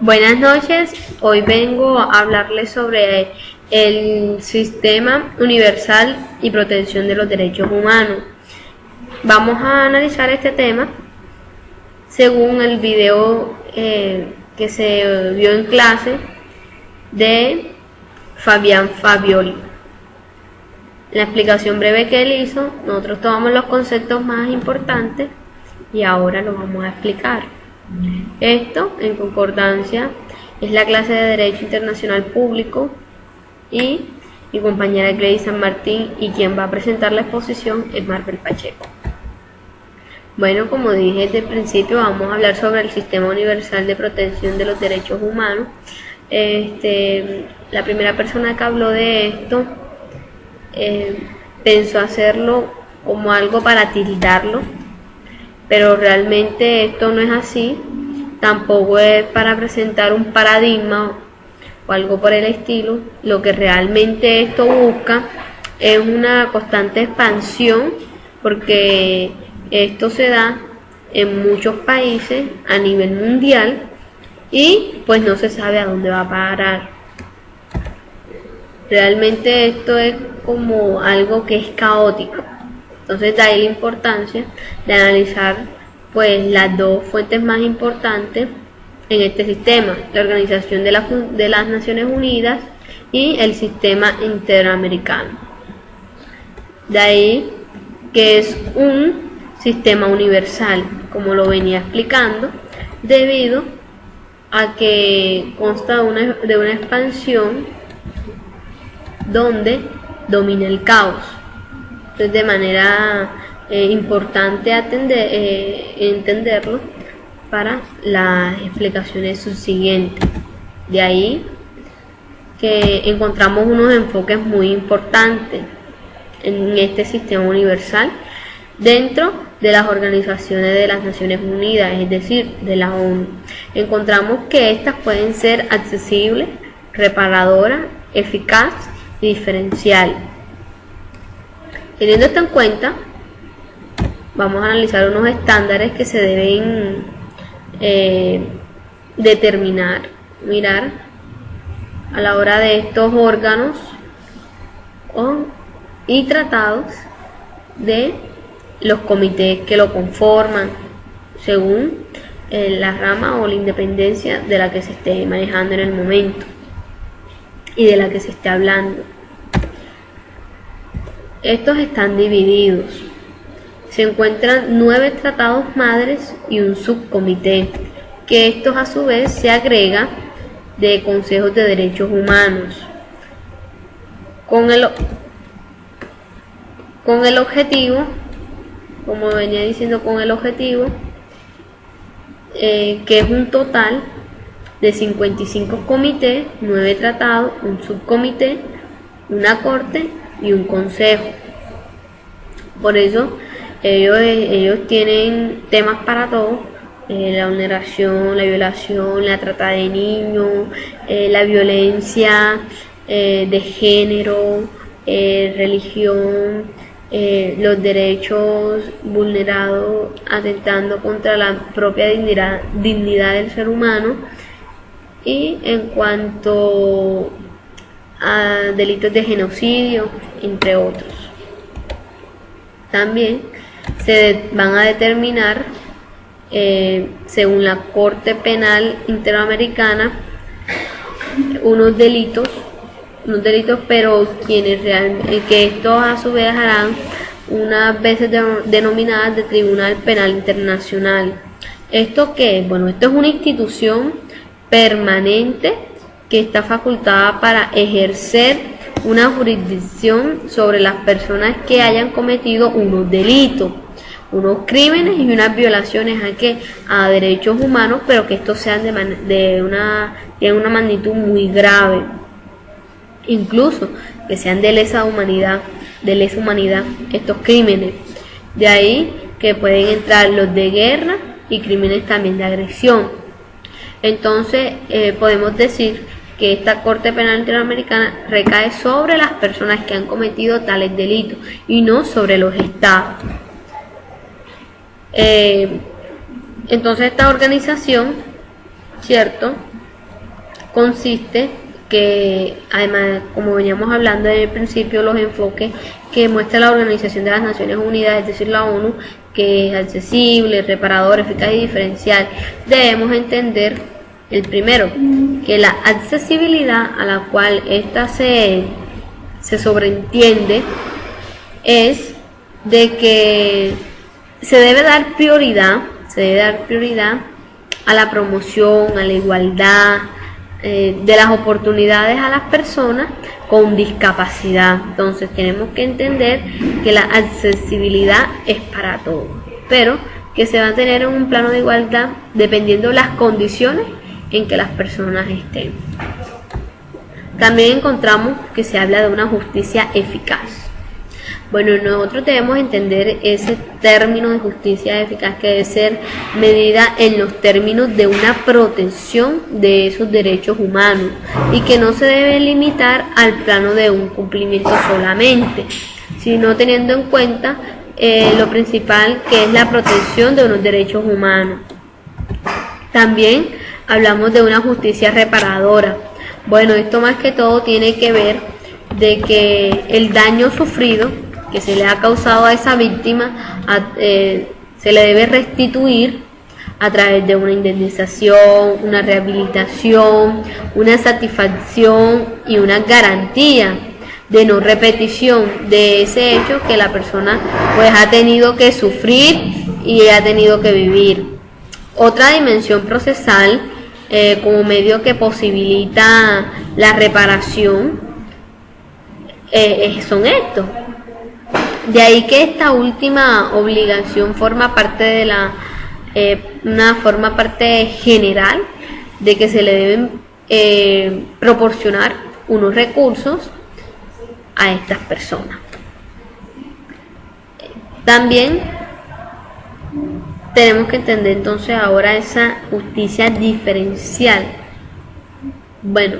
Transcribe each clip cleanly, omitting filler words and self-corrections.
Buenas noches, hoy vengo a hablarles sobre el Sistema Universal y Protección de los Derechos Humanos. Vamos a analizar este tema según el video que se vio en clase de Fabián Fabioli. La explicación breve que él hizo, nosotros tomamos los conceptos más importantes y ahora los vamos a explicar. Esto, en concordancia, es la clase de Derecho Internacional Público y mi compañera Gladys San Martín, y quien va a presentar la exposición es Marvel Pacheco. Bueno, como dije desde el principio, vamos a hablar sobre el Sistema Universal de Protección de los Derechos Humanos. La primera persona que habló de esto pensó hacerlo como algo para tildarlo, pero realmente esto no es así. Tampoco es para presentar un paradigma o algo por el estilo. Lo que realmente esto busca es una constante expansión, porque esto se da en muchos países a nivel mundial y pues no se sabe a dónde va a parar. Realmente esto es como algo que es caótico. Entonces, de ahí la importancia de analizar pues las dos fuentes más importantes en este sistema: la Organización de las Naciones Unidas y el Sistema Interamericano. De ahí que es un sistema universal, como lo venía explicando, debido a que consta de una expansión donde domina el caos. Entonces, de manera importante entenderlo para las explicaciones subsiguientes. De ahí que encontramos unos enfoques muy importantes en este sistema universal dentro de las organizaciones de las Naciones Unidas, es decir, de la ONU. Encontramos que estas pueden ser accesibles, reparadoras, eficaz y diferencial. Teniendo esto en cuenta, vamos a analizar unos estándares que se deben mirar a la hora de estos órganos y tratados de los comités que lo conforman, según la rama o la independencia de la que se esté manejando en el momento y de la que se esté hablando. Estos están divididos. Se encuentran 9 tratados madres y un subcomité, que estos a su vez se agrega de consejos de derechos humanos, con el objetivo, como venía diciendo, que es un total de 55 comités, 9 tratados, un subcomité, una corte y un consejo. Por eso ellos tienen temas para todo: la vulneración, la violación, la trata de niños, la violencia de género, religión, los derechos vulnerados, atentando contra la propia dignidad del ser humano, y en cuanto a delitos de genocidio, entre otros. También se van a determinar, según la Corte Penal Interamericana, unos delitos, pero que estos a su vez harán unas veces denominadas de Tribunal Penal Internacional. ¿Esto qué es? Bueno, esto es una institución permanente que está facultada para ejercer una jurisdicción sobre las personas que hayan cometido unos delitos, unos crímenes y unas violaciones a derechos humanos, pero que estos sean de una magnitud muy grave, incluso que sean de lesa humanidad estos crímenes. De ahí que pueden entrar los de guerra y crímenes también de agresión. Entonces podemos decir que esta Corte Penal Interamericana recae sobre las personas que han cometido tales delitos y no sobre los estados. Entonces esta organización, ¿cierto?, consiste que, además, como veníamos hablando en el principio, los enfoques que muestra la Organización de las Naciones Unidas, es decir, la ONU, que es accesible, reparador, eficaz y diferencial, debemos entender el primero, que la accesibilidad a la cual esta se sobreentiende es de que se debe dar prioridad a la promoción, a la igualdad de las oportunidades a las personas con discapacidad. Entonces tenemos que entender que la accesibilidad es para todos, pero que se va a tener en un plano de igualdad dependiendo de las condiciones en que las personas estén. También encontramos que se habla de una justicia eficaz. Bueno, nosotros debemos entender ese término de justicia eficaz, que debe ser medida en los términos de una protección de esos derechos humanos y que no se debe limitar al plano de un cumplimiento solamente, sino teniendo en cuenta lo principal, que es la protección de unos derechos humanos. También hablamos de una justicia reparadora. Bueno, esto más que todo tiene que ver de que el daño sufrido que se le ha causado a esa víctima se le debe restituir a través de una indemnización, una rehabilitación, una satisfacción y una garantía de no repetición de ese hecho que la persona pues ha tenido que sufrir y ha tenido que vivir. Otra dimensión procesal como medio que posibilita la reparación son estos. De ahí que esta última obligación forma parte de forma parte general de que se le deben proporcionar unos recursos a estas personas. También tenemos que entender entonces ahora esa justicia diferencial. Bueno,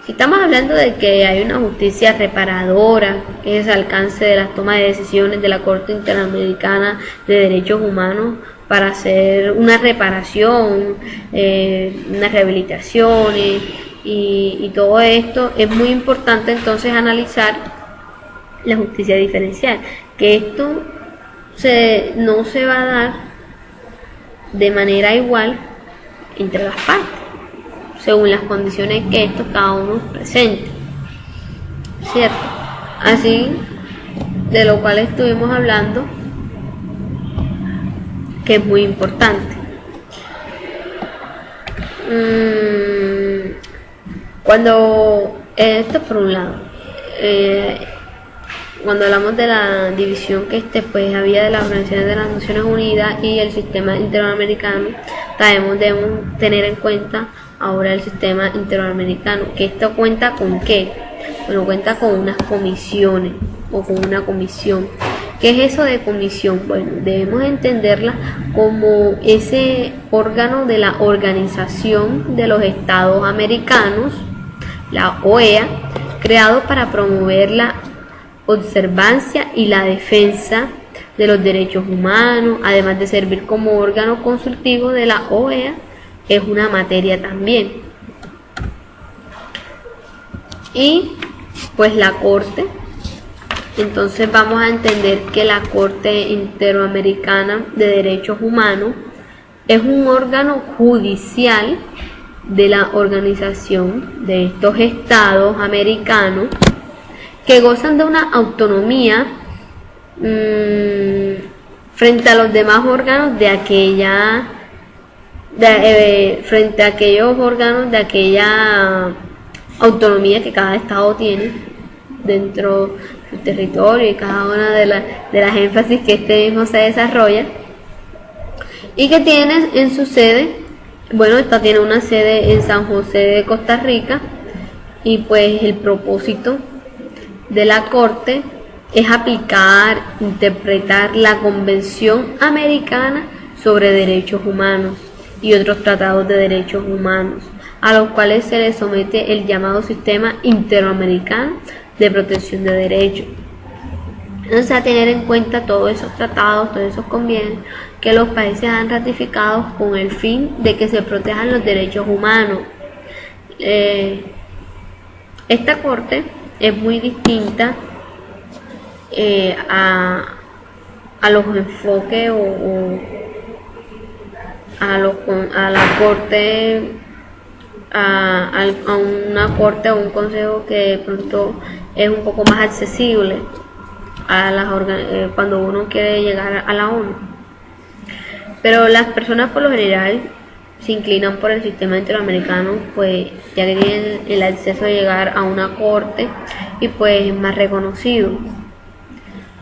si estamos hablando de que hay una justicia reparadora, que es el alcance de las tomas de decisiones de la Corte Interamericana de Derechos Humanos para hacer una reparación, unas rehabilitaciones y todo esto, es muy importante entonces analizar la justicia diferencial, que esto no se va a dar de manera igual entre las partes, según las condiciones que cada uno presente, ¿cierto? Así, de lo cual estuvimos hablando, que es muy importante. Esto por un lado, cuando hablamos de la división que pues había de las organizaciones de las Naciones Unidas y el sistema interamericano, debemos tener en cuenta ahora el sistema interamericano, que esto cuenta con ¿qué? Bueno, cuenta con unas comisiones o con una comisión. ¿Qué es eso de comisión? Bueno, debemos entenderla como ese órgano de la Organización de los Estados Americanos, la OEA, creado para promover la observancia y la defensa de los derechos humanos, además de servir como órgano consultivo de la OEA. Es una materia también. Y pues la Corte, entonces vamos a entender que la Corte Interamericana de Derechos Humanos es un órgano judicial de la organización de estos estados americanos que gozan de una autonomía frente a los demás órganos de aquella frente a aquellos órganos de aquella autonomía que cada estado tiene dentro de su territorio y cada una de las énfasis que este mismo se desarrolla, y que tiene en su sede, bueno, esta tiene una sede en San José de Costa Rica, y pues el propósito de la Corte es aplicar, interpretar la Convención Americana sobre Derechos Humanos y otros tratados de derechos humanos, a los cuales se le somete el llamado Sistema Interamericano de Protección de Derechos. Entonces, a tener en cuenta todos esos tratados, todos esos convenios que los países han ratificado con el fin de que se protejan los derechos humanos. Esta corte es muy distinta a los enfoques a la corte, a una corte o un consejo que de pronto es un poco más accesible cuando uno quiere llegar a la ONU. Pero las personas por lo general se inclinan por el sistema interamericano, pues ya que tienen el acceso a llegar a una corte y pues es más reconocido.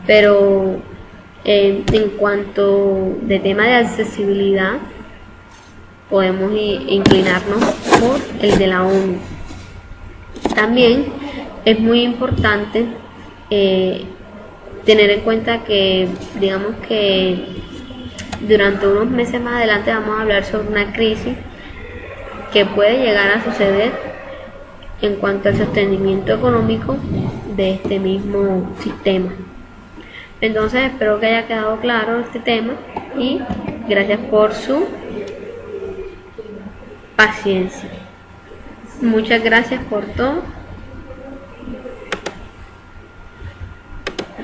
Pero en cuanto de tema de accesibilidad, podemos inclinarnos por el de la ONU. También es muy importante tener en cuenta que, digamos que durante unos meses más adelante vamos a hablar sobre una crisis que puede llegar a suceder en cuanto al sostenimiento económico de este mismo sistema. Entonces espero que haya quedado claro este tema y gracias por su paciencia. Muchas gracias por todo.